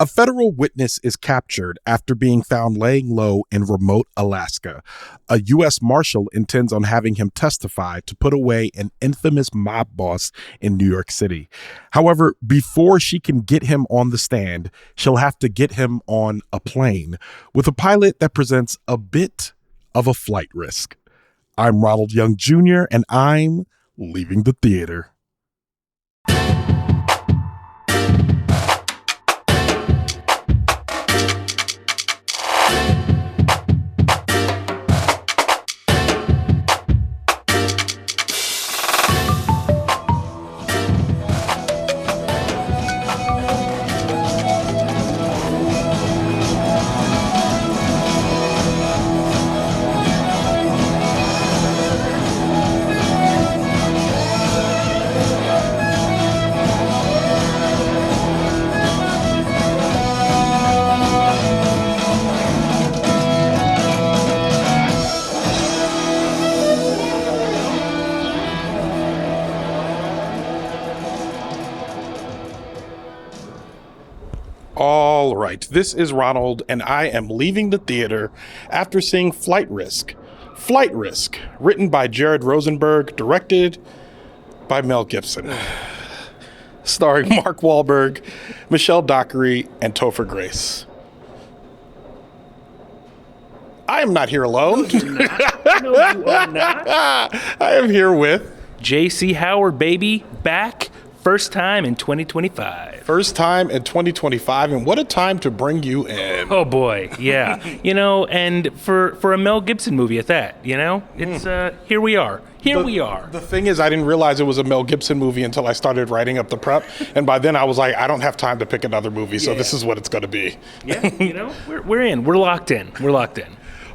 A federal witness is captured after being found laying low in remote Alaska. A U.S. Marshal intends on having him testify to put away an infamous mob boss in New York City. However, before she can get him on the stand, she'll have to get him on a plane with a pilot that presents a bit of a flight risk. I'm Ronald Young Jr., and I'm leaving the theater. All right, this is Ronald, and I am leaving the theater after seeing Flight Risk. Flight Risk, written by Jared Rosenberg, directed by Mel Gibson. Starring Mark Wahlberg, Michelle Dockery, and Topher Grace. I am not here alone. No, you're not. No, you are not. I am here with JC Howard, baby, back. First time in 2025. First time in 2025, and what a time to bring you in. Oh boy, yeah. And for a Mel Gibson movie at that, it's here we are. We are. The thing is, I didn't realize it was a Mel Gibson movie until I started writing up the prep, and by then I was like, I don't have time to pick another movie, so this is what it's going to be. Yeah, we're in. We're locked in.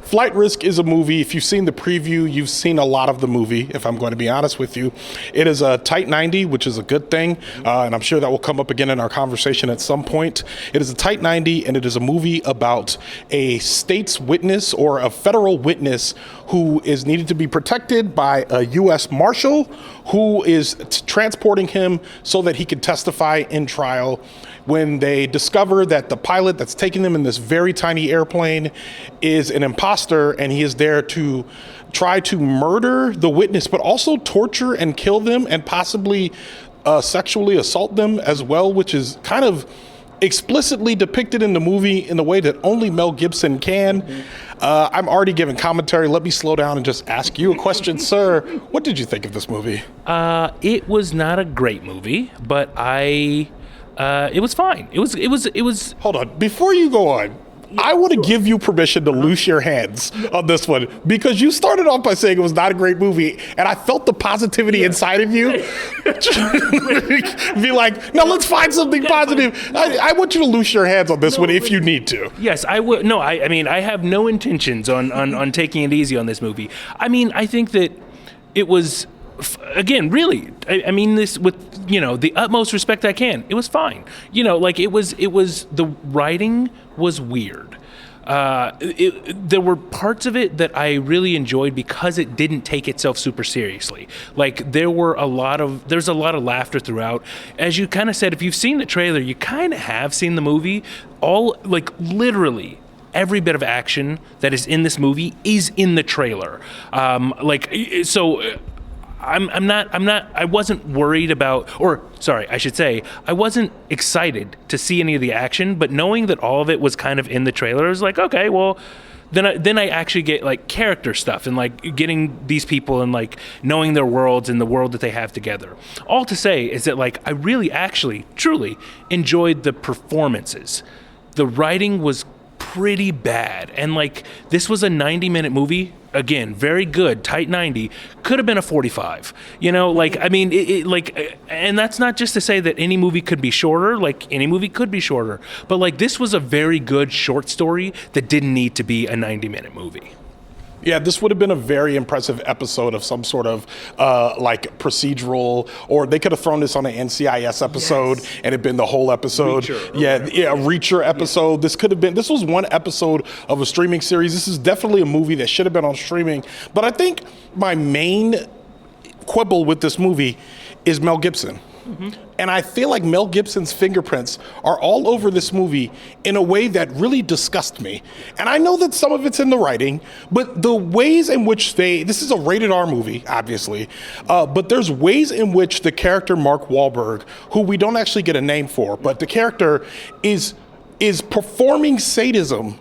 Flight Risk is a movie. If you've seen the preview, you've seen a lot of the movie, if I'm going to be honest with you. It is a tight 90, which is a good thing, and I'm sure that will come up again in our conversation at some point. It is a tight 90, and it is a movie about a state's witness or a federal witness who is needed to be protected by a U.S. Marshal who is transporting him so that he can testify in trial when they discover that the pilot that's taking them in this very tiny airplane is an imposter, and he is there to try to murder the witness, but also torture and kill them and possibly sexually assault them as well, which is kind of explicitly depicted in the movie in the way that only Mel Gibson can. I'm already giving commentary. Let me slow down and just ask you a question, sir. What did you think of this movie? It was not a great movie, but it was fine. It was. Hold on. Before you go on, I want to give you permission to loose your hands on this one, because you started off by saying it was not a great movie, and I felt the positivity inside of you. Be like, no, let's find something positive. I want you to loose your hands on this one if you need to. Yes, I would. No, I mean, I have no intentions on taking it easy on this movie. I mean, I think that it was, again, really, I mean this with, the utmost respect I can. It was fine. It was the writing was weird. There were parts of it that I really enjoyed because it didn't take itself super seriously. Like there's a lot of laughter throughout. As you kind of said, if you've seen the trailer, you kind of have seen the movie. Literally every bit of action that is in this movie is in the trailer. I wasn't worried about, I wasn't excited to see any of the action, but knowing that all of it was kind of in the trailer, I was like, okay, well, then I actually get like character stuff and like getting these people and like knowing their worlds and the world that they have together. All to say is that like I really actually truly enjoyed the performances. The writing was pretty bad, and like this was a 90-minute movie. Again, very good, tight 90. Could have been a 45. I mean, and that's not just to say that any movie could be shorter. Like any movie could be shorter, but like this was a very good short story that didn't need to be a 90-minute movie. Yeah, this would have been a very impressive episode of some sort of procedural, or they could have thrown this on an NCIS episode and it'd been the whole episode. Reacher episode. Yeah. This was one episode of a streaming series. This is definitely a movie that should have been on streaming. But I think my main quibble with this movie is Mel Gibson. And I feel like Mel Gibson's fingerprints are all over this movie in a way that really disgusts me. And I know that some of it's in the writing, but the ways in which this is a rated R movie, obviously, but there's ways in which the character Mark Wahlberg, who we don't actually get a name for, but the character is performing sadism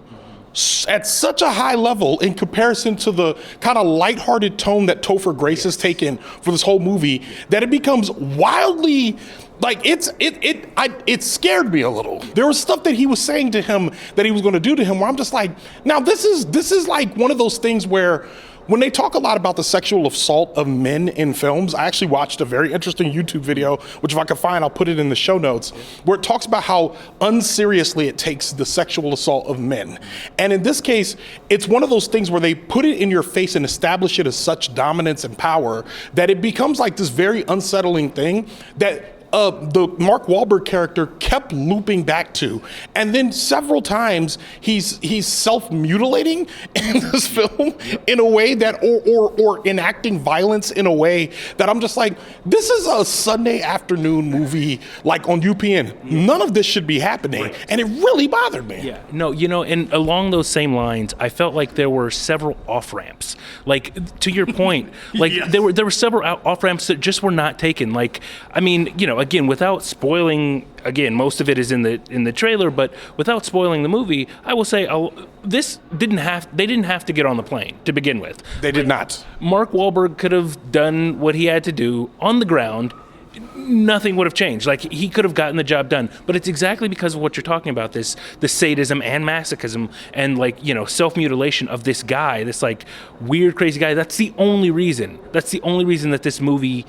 at such a high level in comparison to the kind of lighthearted tone that Topher Grace has taken for this whole movie, that it becomes wildly, like, it scared me a little. There was stuff that he was saying to him that he was going to do to him where I'm just like, now this is like one of those things where when they talk a lot about the sexual assault of men in films, I actually watched a very interesting YouTube video, which if I can find, I'll put it in the show notes, where it talks about how unseriously it takes the sexual assault of men. And in this case, it's one of those things where they put it in your face and establish it as such dominance and power that it becomes like this very unsettling thing that the Mark Wahlberg character kept looping back to, and then several times he's self-mutilating in this film in a way that, or enacting violence in a way that I'm just like, this is a Sunday afternoon movie, like on UPN. None of this should be happening, and it really bothered me. Yeah, no, and along those same lines, I felt like there were several off ramps. Like, to your point, like Yes. there were several off ramps that just were not taken. Like, I mean, again, without spoiling, most of it is in the trailer, but without spoiling the movie, I will say they didn't have to get on the plane to begin with. They did not. Mark Wahlberg could have done what he had to do on the ground. Nothing would have changed. Like, he could have gotten the job done. But it's exactly because of what you're talking about, the sadism and masochism and, self-mutilation of this guy, this, weird, crazy guy. That's the only reason that this movie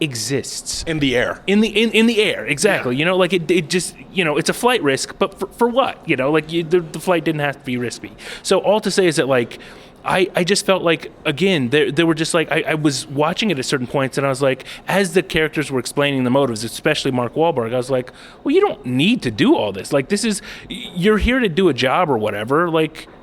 exists. In the air. In the air, exactly. Yeah. It just, it's a flight risk, but for what? The flight didn't have to be risky. So all to say is that, I just felt like, again, there were just I was watching it at certain points, and I was like, as the characters were explaining the motives, especially Mark Wahlberg, I was like, well, you don't need to do all this. You're here to do a job or whatever.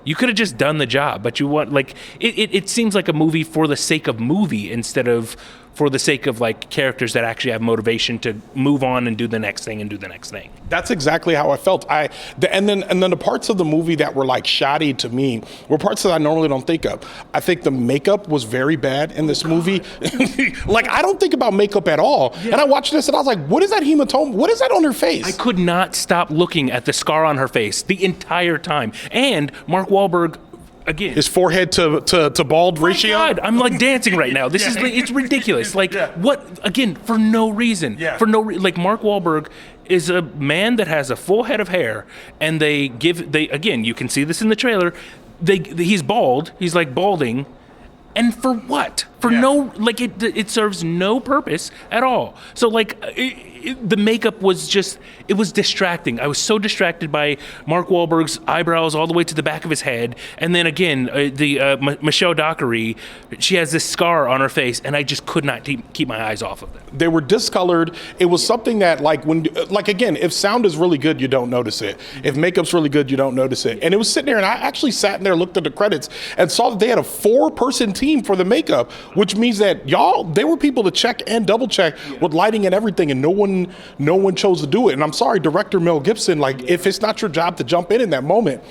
You could have just done the job, but you want, it seems like a movie for the sake of movie instead of for the sake of characters that actually have motivation to move on and do the next thing and do the next thing. That's exactly how I felt. And then the parts of the movie that were shoddy to me were parts that I normally don't think of. I think the makeup was very bad in this movie. I don't think about makeup at all. Yeah. And I watched this and I was like, what is that hematoma? What is that on her face? I could not stop looking at the scar on her face the entire time. And Mark Wahlberg, again, his forehead to bald ratio. God, I'm dancing right now. This is it's ridiculous. What, again, for no reason. Yeah. For no Mark Wahlberg is a man that has a full head of hair, and they again, you can see this in the trailer. He's bald. He's balding. And for what? For no, it serves no purpose at all. So the makeup was just, it was distracting. I was so distracted by Mark Wahlberg's eyebrows all the way to the back of his head. And then again, Michelle Dockery, she has this scar on her face, and I just could not keep my eyes off of them. They were discolored. It was something that again, if sound is really good, you don't notice it. If makeup's really good, you don't notice it. And it was sitting there, and I actually sat in there, looked at the credits, and saw that they had a 4-person team for the makeup, which means that there were people to check and double check with lighting and everything, and no one chose to do it. And I'm sorry, director Mel Gibson, if it's not your job to jump in that moment.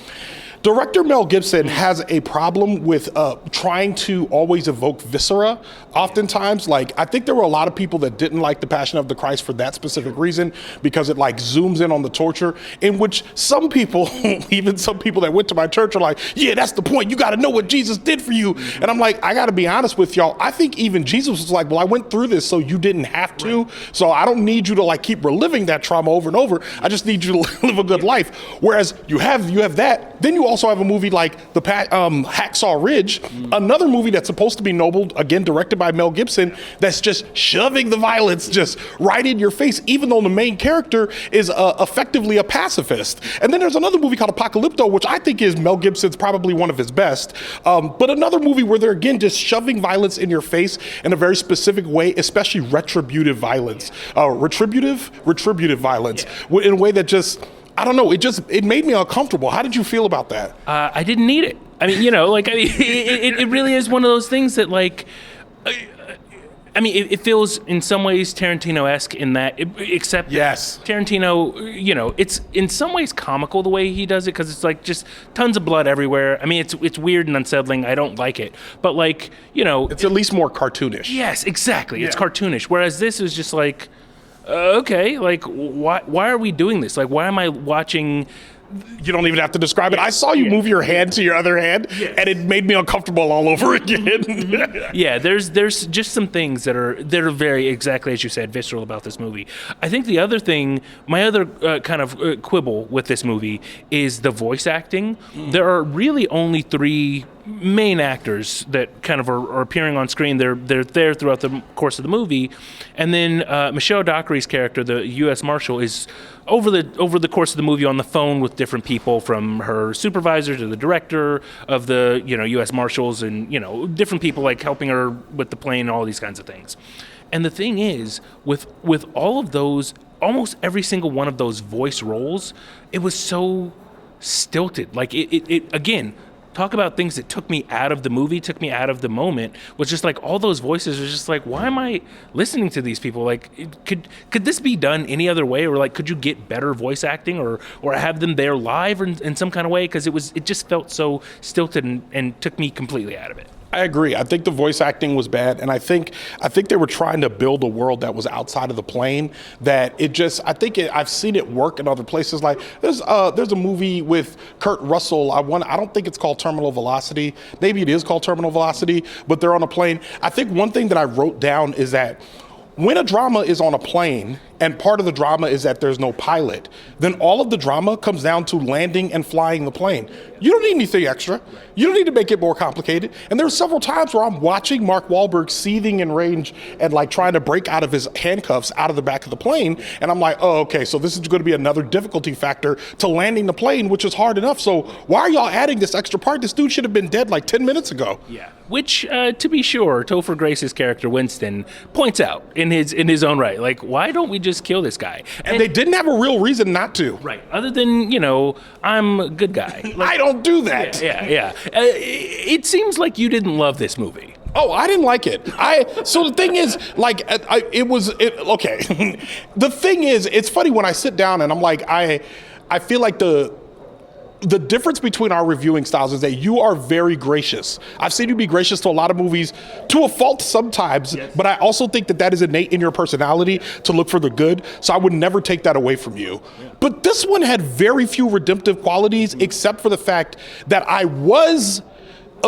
Director Mel Gibson has a problem with trying to always evoke viscera. Oftentimes, I think there were a lot of people that didn't like The Passion of the Christ for that specific reason, because it zooms in on the torture, in which some people, even some people that went to my church, are like, yeah, that's the point. You got to know what Jesus did for you. And I'm like, I got to be honest with y'all. I think even Jesus was like, well, I went through this so you didn't have to. So I don't need you to keep reliving that trauma over and over. I just need you to live a good life. Whereas you have that, then you also have a movie like Hacksaw Ridge, another movie that's supposed to be noble, again directed by Mel Gibson, that's just shoving the violence just right in your face, even though the main character is effectively a pacifist. And then there's another movie called Apocalypto, which I think is Mel Gibson's probably one of his best, but another movie where they're again just shoving violence in your face in a very specific way, especially retributive violence, retributive violence, in a way that just, I don't know, it made me uncomfortable. How did you feel about that? I didn't need it. I mean, it really is one of those things that I mean, it feels in some ways Tarantino-esque in that, except Yes. Tarantino, you know, it's in some ways comical the way he does it because it's like just tons of blood everywhere. I mean, it's weird and unsettling. I don't like it, but like, you know, It's at least more cartoonish. yes, exactly. It's Yeah. cartoonish. Whereas this is just like, okay, like why are we doing this? Like, why am I watching? You don't even have to describe it. I saw you move your hand to your other hand, and it made me uncomfortable all over again. Yeah, there's just some things that are very exactly as you said, visceral about this movie. I think the other thing, my other kind of quibble with this movie is the voice acting. There are really only three main actors that kind of are appearing on screen. They're there throughout the course of the movie, and then Michelle Dockery's character, the U.S. Marshal, is over the course of the movie on the phone with different people, from her supervisor to the director of the U.S. Marshals, and different people like helping her with the plane and all these kinds of things. And the thing is, with all of those, almost every single one of those voice roles, it was so stilted. Like it again. Talk about things that took me out of the movie, took me out of the moment, was just like all those voices are just like, why am I listening to these people? Like, could this be done any other way? Or like, could you get better voice acting or have them there live in some kind of way? Because it just felt so stilted and took me completely out of it. I agree. I think the voice acting was bad, and I think they were trying to build a world that was outside of the plane. That it just, I've seen it work in other places. Like there's a movie with Kurt Russell. I don't think it's called Terminal Velocity. Maybe it is called Terminal Velocity, but they're on a plane. I think one thing that I wrote down is that when a drama is on a plane and part of the drama is that there's no pilot, then all of the drama comes down to landing and flying the plane. You don't need anything extra. You don't need to make it more complicated. And there were several times where I'm watching Mark Wahlberg seething in rage and like trying to break out of his handcuffs out of the back of the plane. And I'm like, oh, okay, so this is going to be another difficulty factor to landing the plane, which is hard enough. So why are y'all adding this extra part? This dude should have been dead like 10 minutes ago. Yeah. Which, to be sure, Topher Grace's character Winston points out in his own right. Like, why don't we just kill this guy? And they didn't have a real reason not to. Right. Other than, I'm a good guy. Like, I don't do that. Yeah. It seems like you didn't love this movie. Oh, I didn't like it. So the thing is, like, okay. The thing is, it's funny when I sit down and I'm like, I feel like the difference between our reviewing styles is that you are very gracious. I've seen you be gracious to a lot of movies, to a fault sometimes, yes. But I also think that is innate in your personality to look for the good, so I would never take that away from you. Yeah. But this one had very few redemptive qualities, except for the fact that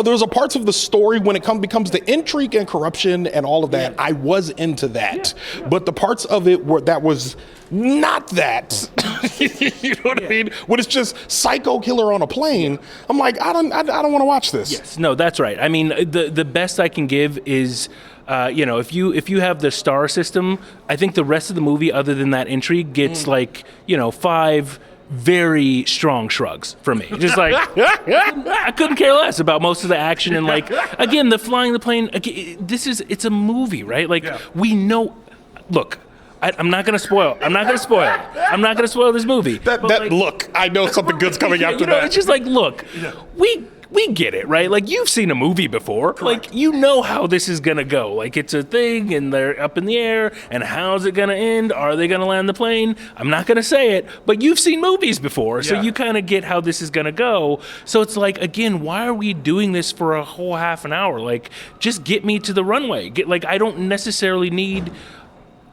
there's a parts of the story when it becomes the intrigue and corruption and all of that, I was into that. Yeah. But the parts of it that was not that, you know what I mean? When it's just psycho killer on a plane, I'm like, I don't want to watch this. Yes, no, that's right. I mean, the best I can give is, if you have the star system, I think the rest of the movie, other than that intrigue, gets 5 very strong shrugs for me. Just like, I couldn't care less about most of the action. And like, again, the flying the plane, it's a movie, right? Like, we know, look, I'm not going to spoil. I'm not going to spoil this movie. Look, I know something good's coming after that. It's just like, look, we get it, right? Like, you've seen a movie before. Correct. Like, you know how this is going to go. Like, it's a thing, and they're up in the air, and how's it going to end? Are they going to land the plane? I'm not going to say it, but you've seen movies before, so you kind of get how this is going to go. So it's like, again, why are we doing this for a whole half an hour? Like, just get me to the runway. I don't necessarily need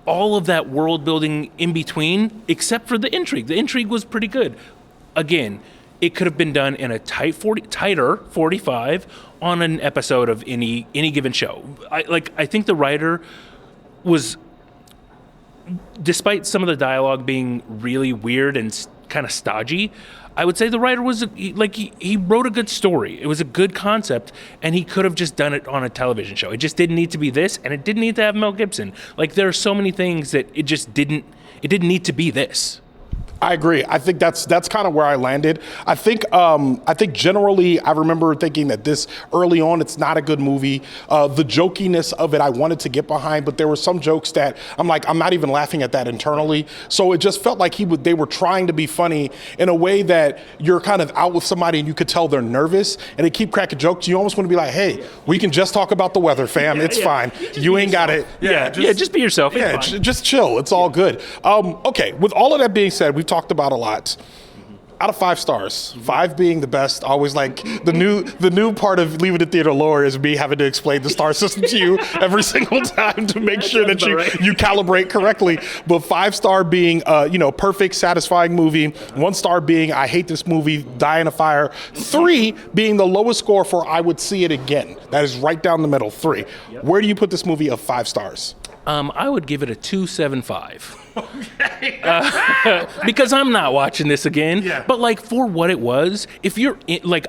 all of that world building in between, except for the intrigue. The intrigue was pretty good. Again, it could have been done in a tighter 45 on an episode of any given show. I think the writer was, despite some of the dialogue being really weird and kind of stodgy, I would say the writer was he wrote a good story. It was a good concept, and he could have just done it on a television show. It just didn't need to be this, and it didn't need to have Mel Gibson. Like, there are so many things that it didn't need to be this. I agree. I think that's kind of where I landed. I think generally I remember thinking that this early on it's not a good movie. The jokiness of it I wanted to get behind, but there were some jokes that I'm like I'm not even laughing at that internally. So it just felt like they were trying to be funny in a way that you're kind of out with somebody and you could tell they're nervous and they keep cracking jokes. You almost want to be like, hey, we can just talk about the weather, fam. It's fine. You ain't got it. Just be yourself. Yeah, just chill. It's all good. Okay, with all of that being said, we've talked about a lot. Out of 5 stars, 5 being the best. Always like the new part of Leave It at Theater lore is me having to explain the star system to you every single time to make sure that you calibrate correctly. But 5-star being perfect, satisfying movie. 1 star being I hate this movie, die in a fire. 3 being the lowest score for I would see it again. That is right down the middle. 3. Where do you put this movie of 5 stars? I would give it a 2.75. Okay. Because I'm not watching this again. Yeah. But like for what it was, if you're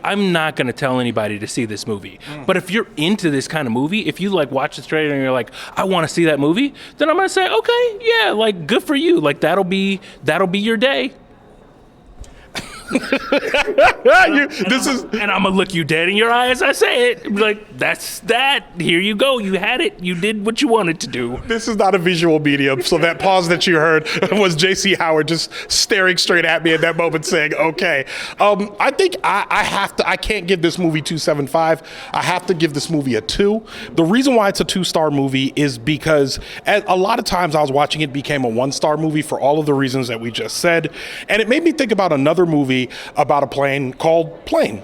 I'm not going to tell anybody to see this movie. But if you're into this kind of movie, if you like watch this trailer and you're like, I want to see that movie, then I'm going to say, okay, yeah, like good for you. Like that'll be your day. And I'm gonna look you dead in your eye as I say it. Like, that's that. Here you go. You had it. You did what you wanted to do. This is not a visual medium, so that pause that you heard was JC Howard just staring straight at me at that moment saying, okay. I think I can't give this movie 2.75. I have to give this movie a 2. The reason why it's a 2-star movie is because a lot of times I was watching it became a 1-star movie for all of the reasons that we just said. And it made me think about another movie about a plane called Plane,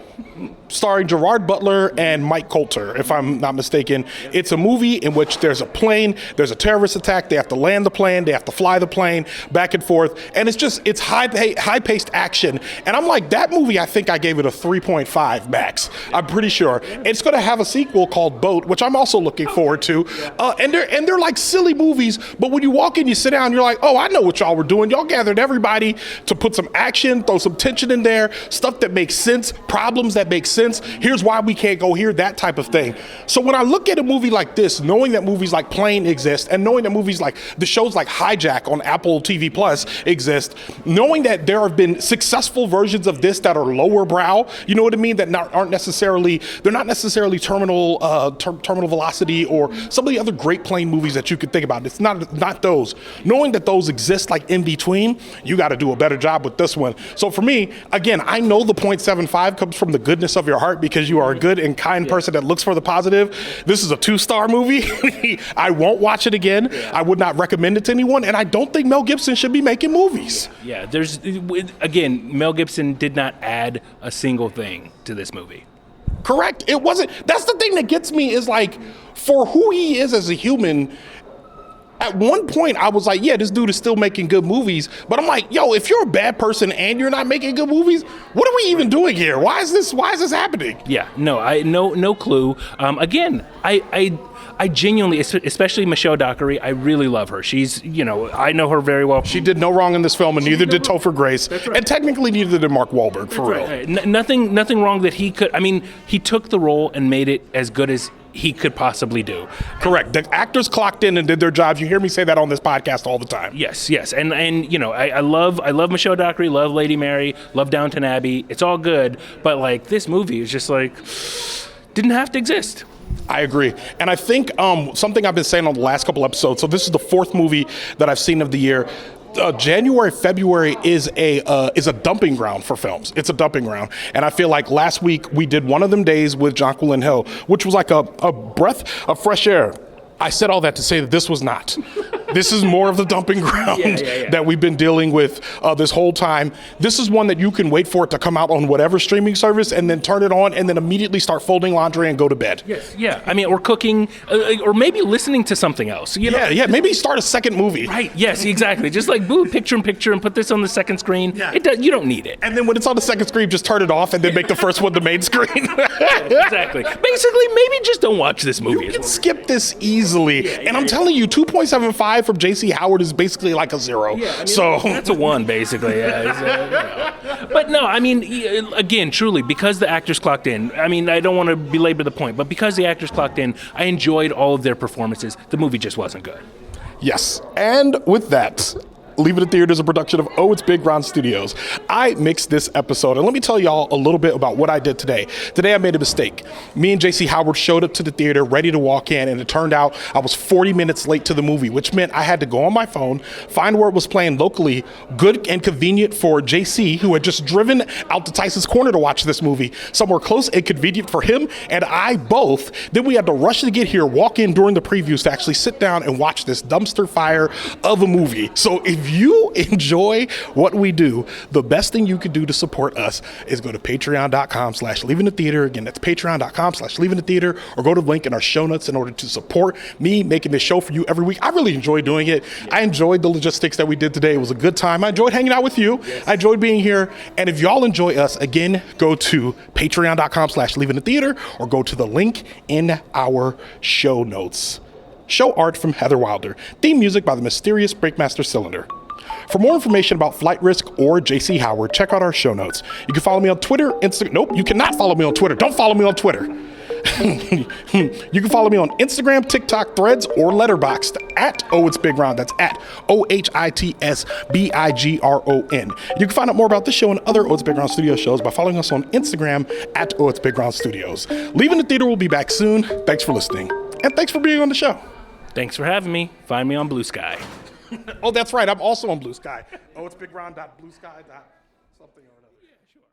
starring Gerard Butler and Mike Coulter, if I'm not mistaken. It's a movie in which there's a plane, there's a terrorist attack, they have to land the plane, they have to fly the plane back and forth, and it's high-paced action. And I'm like, that movie, I think I gave it a 3.5 max. I'm pretty sure. It's going to have a sequel called Boat, which I'm also looking forward to. And they're like silly movies, but when you walk in, you sit down, you're like, oh, I know what y'all were doing. Y'all gathered everybody to put some action, throw some tension in there, stuff that makes sense, problems that make sense. Here's why we can't go here, that type of thing. So when I look at a movie like this, knowing that movies like Plane exist, and knowing that movies like the shows like Hijack on Apple TV Plus exist, knowing that there have been successful versions of this that are lower brow, you know what I mean, that aren't necessarily terminal velocity or some of the other great plane movies that you could think about. It's not those. Knowing that those exist like in between, you got to do a better job with this one. So for me, again, I know the 0.75 comes from the goodness of your heart because you are a good and kind person that looks for the positive. This is a 2-star movie. I won't watch it again. I would not recommend it to anyone, and I don't think Mel Gibson should be making movies. Yeah, Mel Gibson did not add a single thing to this movie. Correct. It wasn't. That's the thing that gets me is like, for who he is as a human, at one point I was like, yeah, this dude is still making good movies. But I'm like, yo, if you're a bad person and you're not making good movies, what are we even doing here? Why is this happening? Yeah, no clue. Again, I genuinely, especially Michelle Dockery, I really love her. She's, I know her very well. She did no wrong in this film, and neither did Topher Grace. That's right. And technically neither did Mark Wahlberg, for real. Right. Nothing wrong that he could. I mean, he took the role and made it as good as he could possibly do. Correct. The actors clocked in and did their jobs. You hear me say that on this podcast all the time. Yes. And I love Michelle Dockery, love Lady Mary, love Downton Abbey. It's all good, but like this movie is just like didn't have to exist. I agree. And I think something I've been saying on the last couple episodes, so this is the 4th movie that I've seen of the year. January, February is a dumping ground for films. It's a dumping ground. And I feel like last week we did One of Them Days with Jonquilyn Hill, which was like a breath of fresh air. I said all that to say that this was not. This is more of the dumping ground that we've been dealing with this whole time. This is one that you can wait for it to come out on whatever streaming service and then turn it on and then immediately start folding laundry and go to bed. Yes. Yeah. I mean, or cooking, or maybe listening to something else. Yeah. Maybe start a second movie. Right. Yes, exactly. Just like picture in picture and put this on the second screen. Yeah. You don't need it. And then when it's on the second screen, just turn it off and then make the first one the main screen. Exactly. Basically, maybe just don't watch this movie. You can skip this easily. And I'm telling you, 2.75 from JC Howard is basically like a 0. Yeah, I mean, so that's a 1 basically. Yeah. But no, I mean, again, truly, because the actors clocked in. I mean, I don't want to belabor the point, but because the actors clocked in, I enjoyed all of their performances. The movie just wasn't good. Yes, and with that, Leave It in Theater is a production of Oh, It's Big Ron Studios. I mixed this episode, and let me tell y'all a little bit about what I did today. Today I made a mistake. Me and JC Howard showed up to the theater ready to walk in, and it turned out I was 40 minutes late to the movie, which meant I had to go on my phone, find where it was playing locally, good and convenient for JC, who had just driven out to Tyson's Corner to watch this movie, somewhere close and convenient for him and I both. Then we had to rush to get here, walk in during the previews to actually sit down and watch this dumpster fire of a movie. So if you enjoy what we do, the best thing you could do to support us is go to patreon.com/leavingthetheater. Again, that's patreon.com/leavingthetheater, or go to the link in our show notes in order to support me making this show for you every week. I really enjoy doing it. I enjoyed the logistics that we did today. It was a good time. I enjoyed hanging out with you. I enjoyed being here. And if y'all enjoy us, again, go to patreon.com/leavingthetheater, or go to the link in our show notes. Show art from Heather Wilder. Theme music by the mysterious Breakmaster Cylinder. For more information about Flight Risk or JC Howard, check out our show notes. You can follow me on Twitter, Instagram. Nope, you cannot follow me on Twitter. Don't follow me on Twitter. You can follow me on Instagram, TikTok, Threads, or Letterboxd at Oh It's Big Ron. That's at OHITSBIGRON. You can find out more about this show and other Oh It's Big Ron Studios shows by following us on Instagram at Oh It's Big Ron Studios. Leaving the Theater will be back soon. Thanks for listening. And thanks for being on the show. Thanks for having me. Find me on Blue Sky. Oh, that's right. I'm also on Blue Sky. Oh, it's bigron.bluesky.something or another. Yeah, sure.